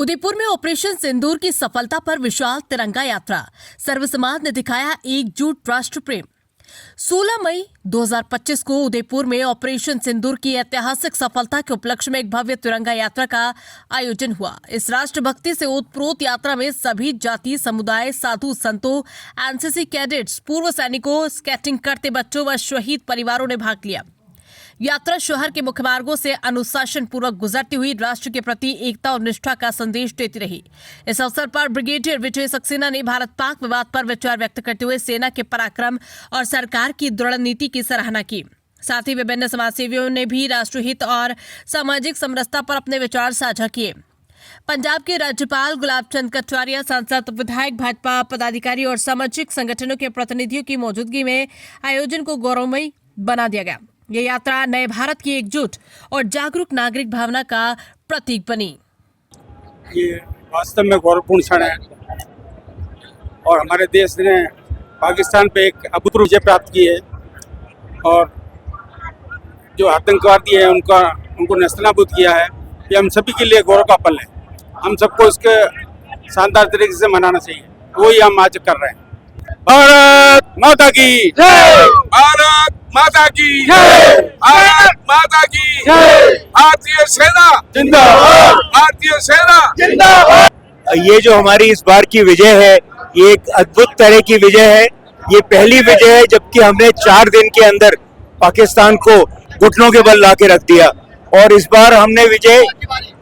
उदयपुर में ऑपरेशन सिंदूर की सफलता पर विशाल तिरंगा यात्रा। सर्व समाज ने दिखाया एकजुट राष्ट्र प्रेम। 16 मई 2025 को उदयपुर में ऑपरेशन सिंदूर की ऐतिहासिक सफलता के उपलक्ष्य में एक भव्य तिरंगा यात्रा का आयोजन हुआ। इस राष्ट्रभक्ति से ओतप्रोत यात्रा में सभी जाति समुदाय, साधु संतों, एनसीसी कैडेट्स, पूर्व सैनिकों, स्केटिंग करते बच्चों व शहीद परिवारों ने भाग लिया। यात्रा शहर के मुख्य मार्गों से अनुशासन पूर्वक गुजरती हुई राष्ट्र के प्रति एकता और निष्ठा का संदेश देती रही। इस अवसर पर ब्रिगेडियर विजय सक्सेना ने भारत पाक विवाद पर विचार व्यक्त करते हुए सेना के पराक्रम और सरकार की दृढ़ नीति की सराहना की। साथ ही विभिन्न समाजसेवियों ने भी राष्ट्रहित और सामाजिक समरसता पर अपने विचार साझा किए। पंजाब के राज्यपाल गुलाब चंद कटारिया, सांसद, विधायक, भाजपा पदाधिकारी और सामाजिक संगठनों के प्रतिनिधियों की मौजूदगी में आयोजन को गौरवमयी बना दिया गया। ये यात्रा नए भारत की एकजुट और जागरूक नागरिक भावना का प्रतीक बनी। ये वास्तव में गौरवपूर्ण क्षण है और हमारे देश ने पाकिस्तान पे एक अभूतपूर्व विजय प्राप्त की है और जो आतंकवादी है उनको नेस्तनाबूद किया है। ये हम सभी के लिए गौरव का पल है। हम सबको इसके शानदार तरीके से मनाना चाहिए, वही हम आज कर रहे हैं। भारत माता की जय, भारत माता की जय, भारत माता की जय, भारतीय सेना जिंदाबाद, भारतीय सेना जिंदाबाद। ये जो हमारी इस बार की विजय है, ये एक अद्भुत तरह की विजय है। ये पहली विजय है जबकि हमने 4 दिन के अंदर पाकिस्तान को घुटनों के बल ला के रख दिया और इस बार हमने विजय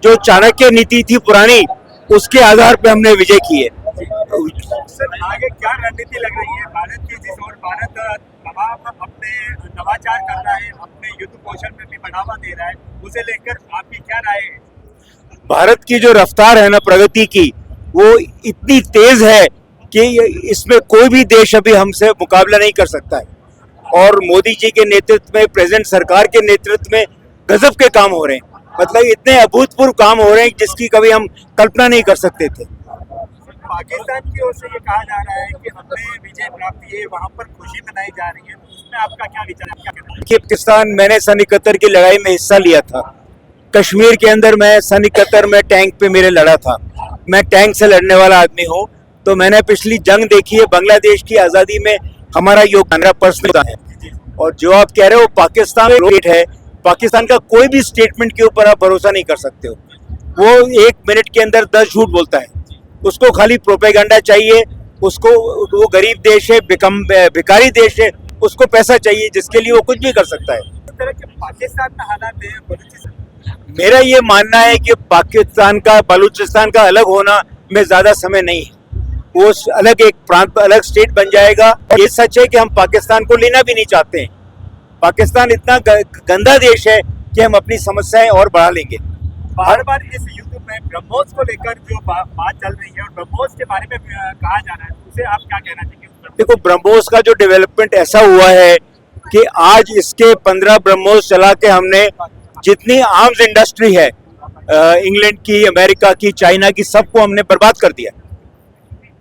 जो चाणक्य नीति थी पुरानी, उसके आधार पे हमने विजय की है। सर, आगे क्या रणनीति लग रही है भारत की, जिस ओर भारत तमाम अपने नवाचार कर रहा है, अपने युद्ध कौशल में भी बढ़ावा दे रहा है, उसे लेकर आपकी क्या राय है? भारत की जो रफ्तार है ना प्रगति की, वो इतनी तेज है कि इसमें कोई भी देश अभी हमसे मुकाबला नहीं कर सकता है और मोदी जी के नेतृत्व में, प्रेजेंट सरकार के नेतृत्व में गजब के काम हो रहे हैं। मतलब इतने अभूतपूर्व काम हो रहे हैं जिसकी कभी हम कल्पना नहीं कर सकते थे। पाकिस्तान की ओर से ये कहा जा रहा है कि हमें विजय प्राप्ति है, वहाँ पर खुशी मनाई जा रही है, उसमें आपका क्या विचार है, क्या कहना है? पाकिस्तान, मैंने सन 71 की लड़ाई में हिस्सा लिया था। कश्मीर के अंदर मैं सन 71 में टैंक पे मेरे लड़ा था। मैं टैंक से लड़ने वाला आदमी हूँ, तो मैंने पिछली जंग देखी है। बांग्लादेश की आज़ादी में हमारा योगदान पर्सनल है। और जो आप कह रहे हो पाकिस्तान स्टेट है, पाकिस्तान का कोई भी स्टेटमेंट के ऊपर आप भरोसा नहीं कर सकते हो। वो 1 मिनट के अंदर 10 झूठ बोलता है। उसको खाली प्रोपेगेंडा चाहिए, उसको, वो गरीब देश है, भिखारी देश है, उसको पैसा चाहिए जिसके लिए वो कुछ भी कर सकता है। इस तरह के पाकिस्तान में हालात है बलूचिस्तान। मेरा ये मानना है कि पाकिस्तान का बलूचिस्तान का अलग होना में ज्यादा समय नहीं है। वो अलग एक प्रांत, अलग स्टेट बन जाएगा। और ये सच है कि हम पाकिस्तान को लेना भी नहीं चाहते हैं। पाकिस्तान इतना गंदा देश है कि हम अपनी समस्याएं और बढ़ा लेंगे। बार बार इस युद्ध में ब्रह्मोस को लेकर जो बात चल रही है और ब्रह्मोस के बारे में कहा जा रहा है, उसे आप क्या कहना चाहेंगे? देखो, ब्रह्मोस का जो डेवलपमेंट ऐसा हुआ है कि आज इसके 15 ब्रह्मोस चला के हमने जितनी आर्म्स इंडस्ट्री है इंग्लैंड की, अमेरिका की, चाइना की, सबको हमने बर्बाद कर दिया।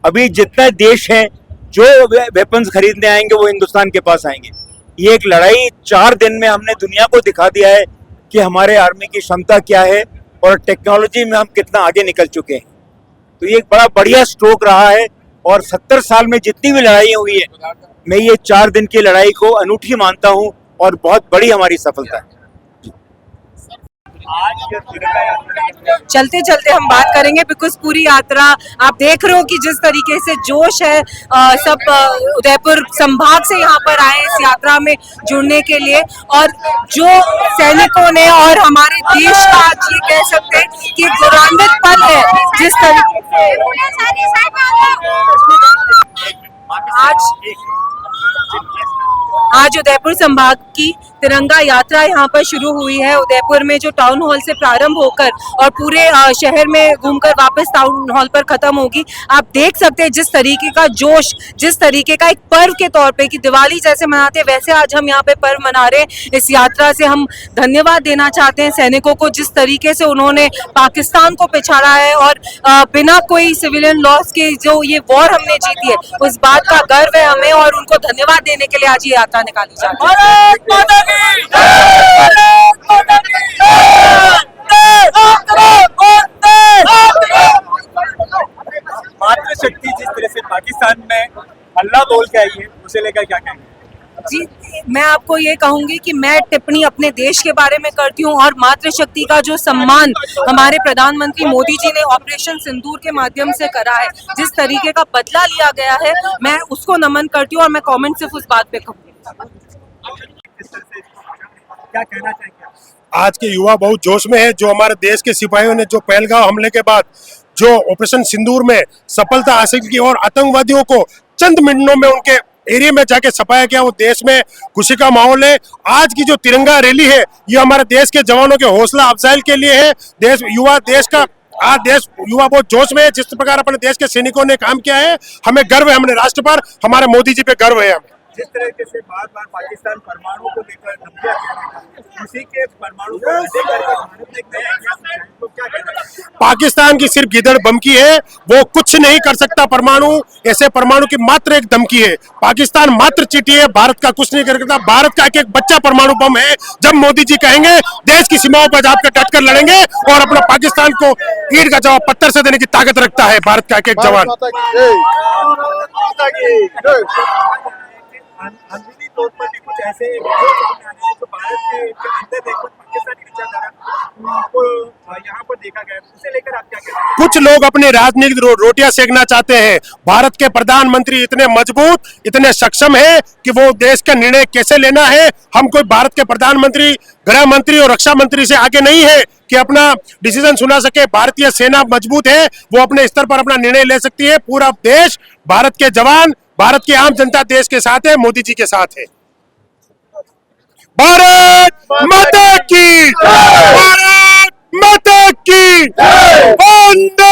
अभी जितना देश हैं जो वेपन्स खरीदने आएंगे वो हिंदुस्तान के पास आएंगे। ये एक लड़ाई 4 दिन में हमने दुनिया को दिखा दिया है कि हमारे आर्मी की क्षमता क्या है और टेक्नोलॉजी में हम कितना आगे निकल चुके हैं। तो ये एक बड़ा बढ़िया स्ट्रोक रहा है और 70 साल में जितनी भी लड़ाई हुई है, मैं ये 4 दिन की लड़ाई को अनूठी मानता हूँ और बहुत बड़ी हमारी सफलता है। चलते चलते हम बात करेंगे, बिकॉज पूरी यात्रा आप देख रहे हो कि जिस तरीके से जोश है, सब उदयपुर संभाग से यहाँ पर आए इस यात्रा में जुड़ने के लिए। और जो सैनिकों ने और हमारे देश का आज ये कह सकते हैं कि गौरवान्वित पल है, जिस तरीके से आज उदयपुर संभाग की तिरंगा यात्रा यहाँ पर शुरू हुई है। उदयपुर में जो टाउन हॉल से प्रारंभ होकर और पूरे शहर में घूमकर वापस टाउन हॉल पर खत्म होगी। आप देख सकते हैं जिस तरीके का जोश, जिस तरीके का एक पर्व के तौर पे कि दिवाली जैसे मनाते हैं, वैसे आज हम यहाँ पे पर्व मना रहे हैं। इस यात्रा से हम धन्यवाद देना चाहते हैं सैनिकों को, जिस तरीके से उन्होंने पाकिस्तान को पिछाड़ा है और बिना कोई सिविलियन लॉस के जो ये वॉर हमने जीती है, उस बात का गर्व है हमें और उनको धन्यवाद देने के लिए आज ये यात्रा निकाली जाती है। पाकिस्तान में हल्ला बोल के आई है, उसे लेकर क्या कहेंगे? जी, मैं आपको ये कहूंगी कि मैं टिप्पणी अपने देश के बारे में करती हूँ और मातृशक्ति का जो सम्मान हमारे प्रधानमंत्री मोदी जी ने ऑपरेशन सिंदूर के माध्यम से करा है, जिस तरीके का बदला लिया गया है, मैं उसको नमन करती हूँ और मैं कमेंट सिर्फ उस बात पे कहूंगी। किस तरह से क्या कहना चाहेंगे आप? आज के युवा बहुत जोश में है। जो हमारे देश के सिपाहियों ने जो पहलगांव हमले के बाद जो ऑपरेशन सिंदूर में सफलता हासिल की और आतंकवादियों को चंद मिनटों में उनके एरिया में जाके सफाया गया, वो देश में खुशी का माहौल है। आज की जो तिरंगा रैली है ये हमारे देश के जवानों के हौसला अफजाई के लिए है। देश युवा बहुत जोश में है। जिस प्रकार अपने देश के सैनिकों ने काम किया है, हमें गर्व है, हमने राष्ट्र पर, हमारे मोदी जी पे गर्व है। हमें जिस तरीके से बार बार पाकिस्तान परमाणु को लेकर धमकियां दे रहा है, उसी के परमाणु को लेकर भारत ने एक नया इतिहास बनाया है, तो क्या कहना चाहिए? पाकिस्तान की सिर्फ गिदड़ बमकी है, वो कुछ नहीं कर सकता। परमाणु ऐसे परमाणु की मात्र एक धमकी है। पाकिस्तान मात्र चीटी है, भारत का कुछ नहीं कर सकता। भारत का एक बच्चा परमाणु बम है। जब मोदी जी कहेंगे देश की सीमाओं पर जाकर डट कर लड़ेंगे और अपना पाकिस्तान को ईंट का जवाब पत्थर से देने की ताकत रखता है भारत का एक जवान। अंदरूनी तौर पर भी कुछ ऐसे वीडियो सामने आ रहे हैं जो भारत के अंदर देखकर पाकिस्तानी विचारधारा को यहाँ पर देखा गया है, उसे लेकर आप क्या कहते हैं? कुछ लोग अपनी राजनीतिक रोटियां सेकना चाहते हैं। भारत के प्रधानमंत्री इतने मजबूत, इतने सक्षम है कि वो देश का निर्णय कैसे लेना है। हम कोई भारत के प्रधानमंत्री, गृह मंत्री और रक्षा मंत्री से आगे नहीं है कि अपना डिसीजन सुना सके। भारतीय सेना मजबूत है, वो अपने स्तर पर अपना निर्णय ले सकती है। पूरा देश, भारत के जवान, भारत की आम जनता देश के साथ है, मोदी जी के साथ है। भारत माता की, भारत माता की, वंदे